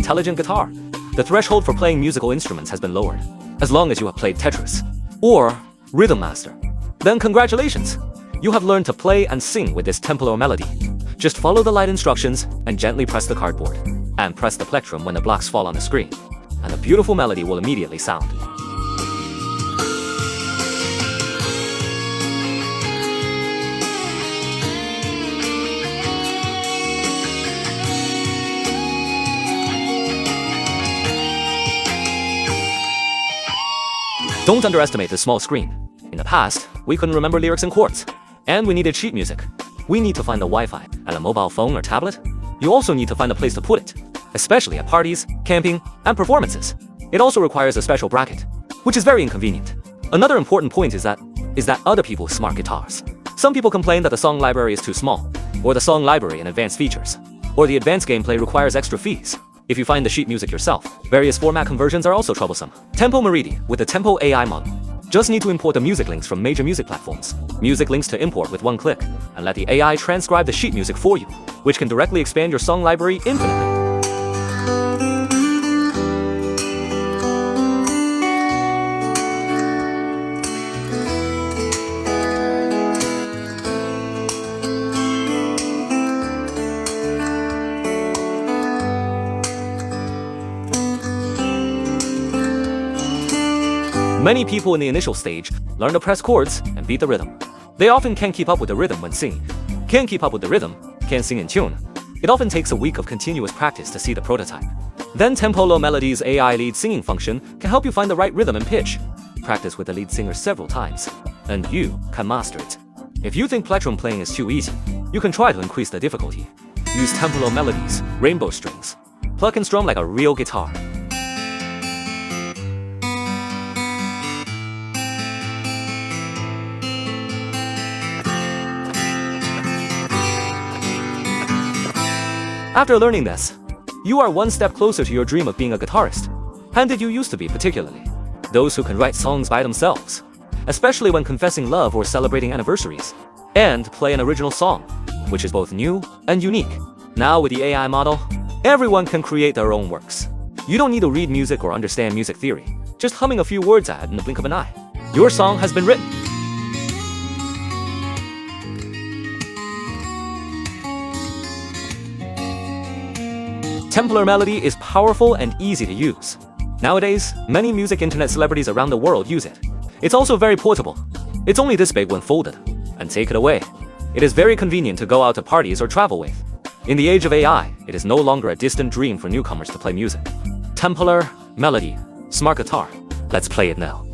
intelligent guitar. The threshold for playing musical instruments has been lowered. As long as you have played Tetris or Rhythm Master, then congratulations! You have learned to play and sing with this TemPolor melody. Just follow the light instructions and gently press the cardboard. And press the plectrum when the blocks fall on the screen. And the beautiful melody will immediately sound. Don't underestimate the small screen. In the past, we couldn't remember lyrics and chords, and we needed sheet music. We need to find the Wi-Fi and a mobile phone or tablet. You also need to find a place to put it, especially at parties, camping, and performances. It also requires a special bracket, which is very inconvenient. Another important point is that other people's smart guitars. Some people complain that the song library is too small, or the song library and advanced features, or the advanced gameplay requires extra fees. If you find the sheet music yourself, various format conversions are also troublesome. TemPolor with the TemPolor AI model. Just need to import the music links from major music platforms. Music links to import with one click, and let the AI transcribe the sheet music for you, which can directly expand your song library infinitely. Many people in the initial stage learn to press chords and beat the rhythm. They often can't keep up with the rhythm when singing. Can't keep up with the rhythm, can't sing in tune. It often takes a week of continuous practice to see the prototype. Then TemPolor Melody's AI lead singing function can help you find the right rhythm and pitch. Practice with the lead singer several times, and you can master it. If you think plectrum playing is too easy, you can try to increase the difficulty. Use TemPolor Melody's rainbow strings. Pluck and strum like a real guitar. After learning this, you are one step closer to your dream of being a guitarist. And did you used to be particularly? Those who can write songs by themselves, especially when confessing love or celebrating anniversaries, and play an original song, which is both new and unique. Now with the AI model, everyone can create their own works. You don't need to read music or understand music theory. Just humming a few words at it in the blink of an eye. Your song has been written. TemPolor Melody is powerful and easy to use. Nowadays, many music internet celebrities around the world use it. It's also very portable. It's only this big when folded. And take it away. It is very convenient to go out to parties or travel with. In the age of AI, it is no longer a distant dream for newcomers to play music. TemPolor Melody, smart guitar. Let's play it now.